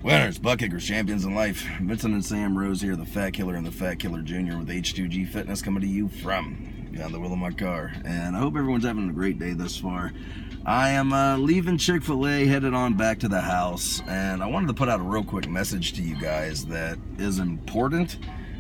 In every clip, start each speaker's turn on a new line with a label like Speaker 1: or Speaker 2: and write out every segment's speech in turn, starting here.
Speaker 1: Winners, butt kickers, champions in life. Vincent and Sam Rose here, the Fat Killer and the Fat Killer Jr. with H2G Fitness coming to you from behind the wheel of my car. And I hope everyone's having a great day thus far. I am leaving Chick-fil-A, headed on back to the house, and I wanted to put out a real quick message to you guys that is important,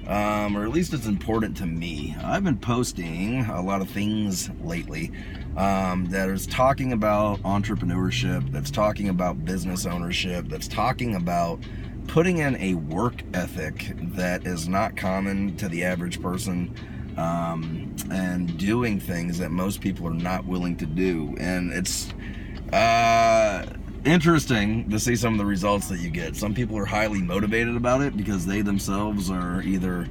Speaker 1: or at least it's important to me. I've been posting a lot of things lately that is talking about entrepreneurship, that's talking about business ownership, that's talking about putting in a work ethic that is not common to the average person, and doing things that most people are not willing to do. And it's interesting to see some of the results that you get. Some people are highly motivated about it because they themselves are either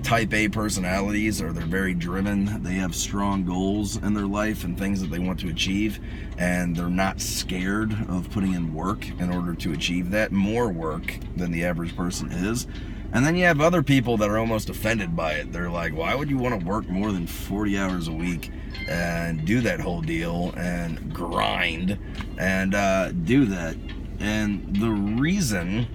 Speaker 1: type A personalities or they're very driven. They have strong goals in their life and things that they want to achieve, and they're not scared of putting in work in order to achieve that, more work than the average person is. And then you have other people that are almost offended by it. They're like, why would you want to work more than 40 hours a week and do that whole deal and grind and do that? And the reason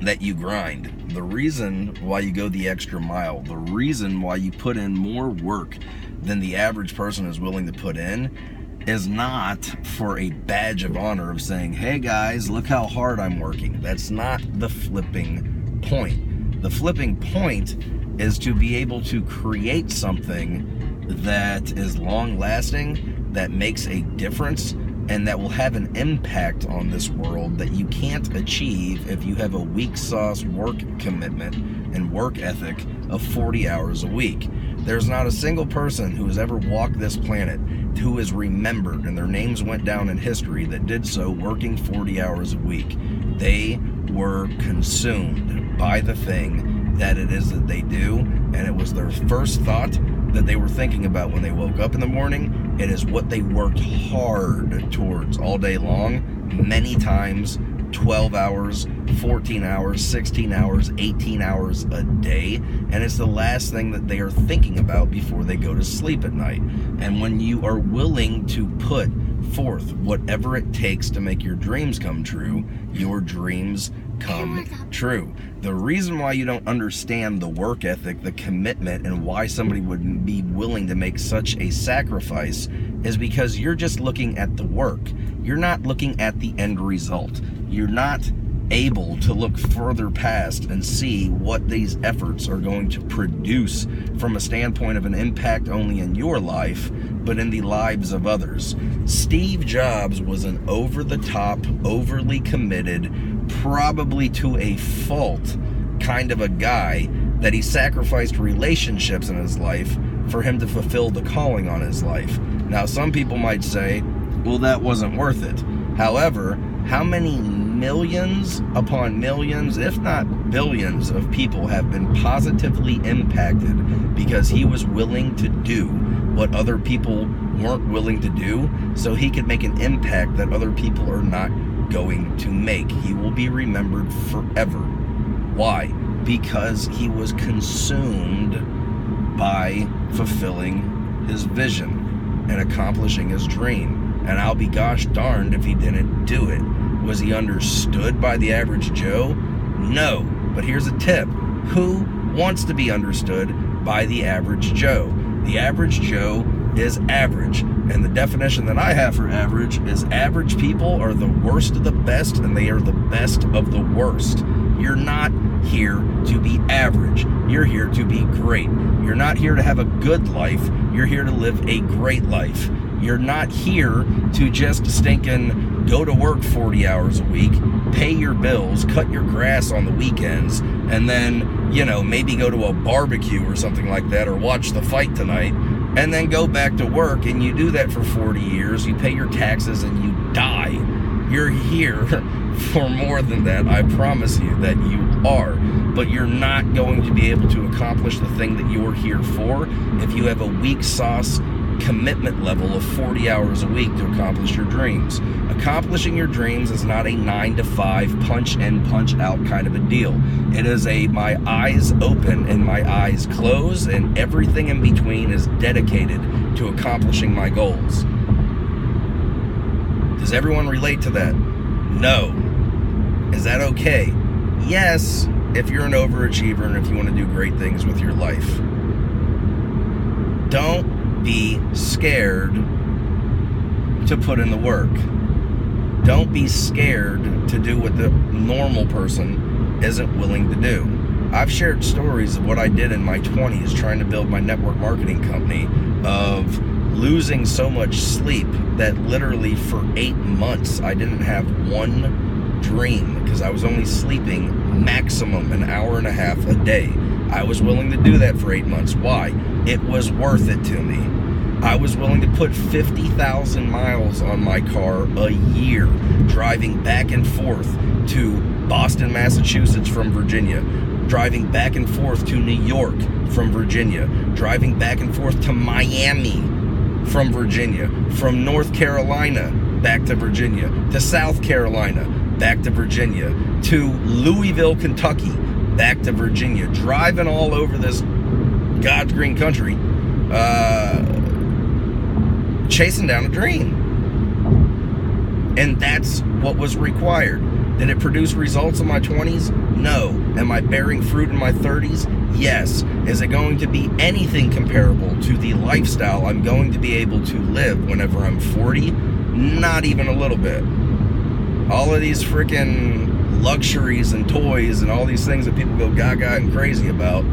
Speaker 1: that you grind, the reason why you go the extra mile, the reason why you put in more work than the average person is willing to put in is not for a badge of honor of saying, hey guys, look how hard I'm working. That's not the flipping point. The flipping point is to be able to create something that is long lasting, that makes a difference, and that will have an impact on this world that you can't achieve if you have a weak sauce work commitment and work ethic of 40 hours a week. There's not a single person who has ever walked this planet who is remembered and their names went down in history that did so working 40 hours a week. They were consumed by the thing that it is that they do, and it was their first thought that they were thinking about when they woke up in the morning. It is what they worked hard towards all day long, many times, 12 hours, 14 hours, 16 hours, 18 hours a day, and it's the last thing that they are thinking about before they go to sleep at night. And when you are willing to put forth whatever it takes to make your dreams come true, your dreams come true. The reason why you don't understand the work ethic, the commitment, and why somebody would be willing to make such a sacrifice is because you're just looking at the work. You're not looking at the end result. You're not able to look further past and see what these efforts are going to produce from a standpoint of an impact only in your life, but in the lives of others. Steve Jobs was an over-the-top, overly committed, probably to a fault kind of a guy that he sacrificed relationships in his life for him to fulfill the calling on his life. Now, some people might say, well, that wasn't worth it. However, how many millions upon millions, if not billions, of people have been positively impacted because he was willing to do what other people weren't willing to do so he could make an impact that other people are not going to make. He will be remembered forever. Why? Because he was consumed by fulfilling his vision and accomplishing his dream. And I'll be gosh darned if he didn't do it. Was he understood by the average Joe? No. But here's a tip. Who wants to be understood by the average Joe? The average Joe is average. And the definition that I have for average is average people are the worst of the best, and they are the best of the worst. You're not here to be average. You're here to be great. You're not here to have a good life. You're here to live a great life. You're not here to just stinking go to work 40 hours a week, pay your bills, cut your grass on the weekends, and then, maybe go to a barbecue or something like that, or watch the fight tonight, and then go back to work. And you do that for 40 years, you pay your taxes, and you die. You're here for more than that. I promise you that you are. But you're not going to be able to accomplish the thing that you're here for if you have a weak sauce commitment level of 40 hours a week to accomplish your dreams. Accomplishing your dreams is not a 9-to-5 punch in, punch out kind of a deal. It is a my eyes open and my eyes close, and everything in between is dedicated to accomplishing my goals. Does everyone relate to that? No. Is that okay? Yes, if you're an overachiever and if you want to do great things with your life. Don't be scared to put in the work. Don't be scared to do what the normal person isn't willing to do. I've shared stories of what I did in my 20s trying to build my network marketing company, of losing so much sleep that literally for 8 months I didn't have one dream because I was only sleeping maximum an hour and a half a day. I was willing to do that for 8 months. Why? It was worth it to me. I was willing to put 50,000 miles on my car a year, driving back and forth to Boston, Massachusetts from Virginia, driving back and forth to New York from Virginia, driving back and forth to Miami from Virginia, from North Carolina back to Virginia, to South Carolina back to Virginia, to Louisville, Kentucky back to Virginia, driving all over this God's green country, chasing down a dream. And that's what was required. Did it produce results in my 20s? No. Am I bearing fruit in my 30s? Yes. Is it going to be anything comparable to the lifestyle I'm going to be able to live whenever I'm 40? Not even a little bit. All of these freaking luxuries and toys and all these things that people go gaga and crazy about,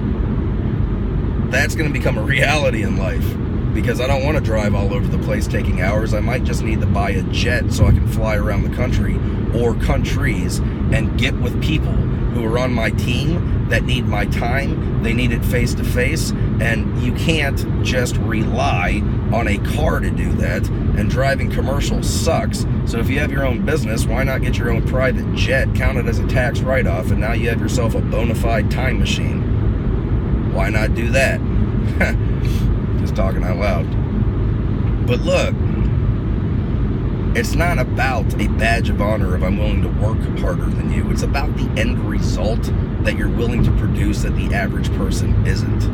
Speaker 1: that's going to become a reality in life. Because I don't want to drive all over the place taking hours. I might just need to buy a jet so I can fly around the country or countries and get with people who are on my team that need my time. They need it face to face, and you can't just rely on a car to do that, and driving commercial sucks. So if you have your own business, why not get your own private jet, count it as a tax write-off, and now you have yourself a bona fide time machine? Why not do that? Just talking out loud. But look, it's not about a badge of honor if I'm willing to work harder than you. It's about the end result that you're willing to produce that the average person isn't.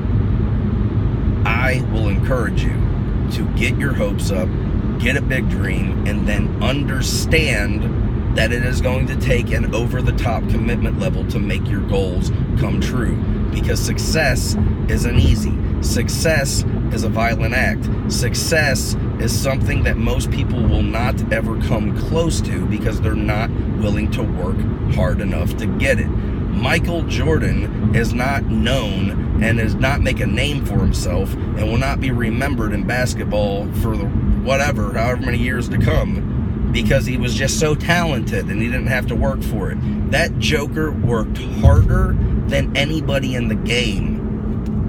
Speaker 1: I will encourage you to get your hopes up, get a big dream, and then understand that it is going to take an over-the-top commitment level to make your goals come true. Because success isn't easy. Success is a violent act. Success is something that most people will not ever come close to because they're not willing to work hard enough to get it. Michael Jordan is not known and does not make a name for himself and will not be remembered in basketball for however many years to come because he was just so talented and he didn't have to work for it. That joker worked harder than anybody in the game.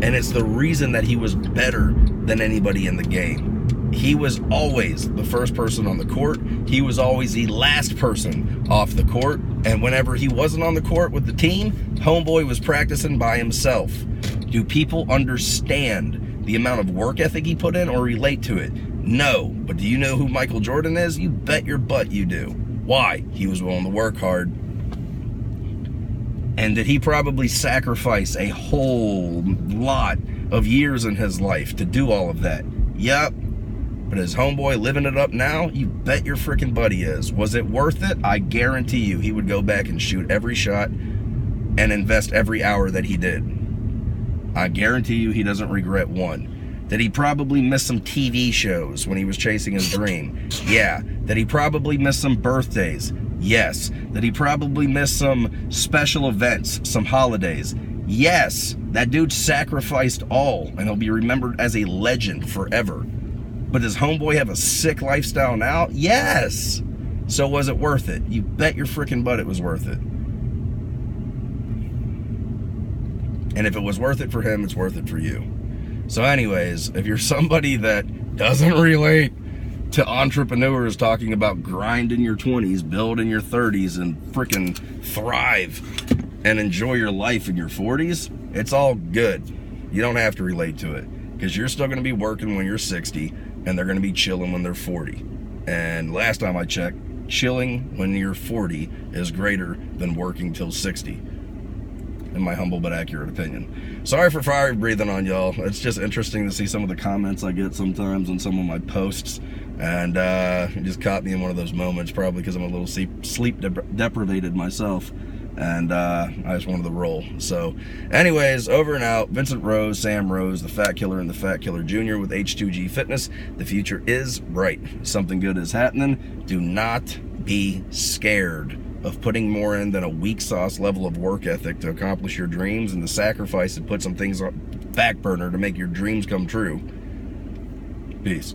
Speaker 1: And it's the reason that he was better than anybody in the game. He was always the first person on the court. He was always the last person off the court. And whenever he wasn't on the court with the team, homeboy was practicing by himself. Do people understand the amount of work ethic he put in or relate to it? No. But do you know who Michael Jordan is? You bet your butt you do. Why? He was willing to work hard. And did he probably sacrifice a whole lot of years in his life to do all of that? Yep. But is homeboy living it up now? You bet your freaking butt he is. Was it worth it? I guarantee you he would go back and shoot every shot and invest every hour that he did. I guarantee you he doesn't regret one. Did he probably miss some TV shows when he was chasing his dream? Yeah. Did he probably miss some birthdays? Yes. Did he probably miss some special events, some holidays? Yes. That dude sacrificed all, and he'll be remembered as a legend forever. But does homeboy have a sick lifestyle now? Yes. So was it worth it? You bet your freaking butt it was worth it. And if it was worth it for him, it's worth it for you. So anyways, if you're somebody that doesn't relate to entrepreneurs talking about grind in your 20s, build in your 30s, and freaking thrive and enjoy your life in your 40s, it's all good. You don't have to relate to it because you're still going to be working when you're 60 and they're going to be chilling when they're 40. And last time I checked, chilling when you're 40 is greater than working till 60. in my humble but accurate opinion. Sorry for fire breathing on y'all. It's just interesting to see some of the comments I get sometimes on some of my posts, and it just caught me in one of those moments, probably because I'm a little sleep deprivated myself, and I just wanted to roll. So anyways, over and out. Vincent Rose, Sam Rose, the Fat Killer, and the Fat Killer Jr. with H2G Fitness. The future is bright. Something good is happening. Do not be scared of putting more in than a weak sauce level of work ethic to accomplish your dreams, and the sacrifice to put some things on back burner to make your dreams come true. Peace.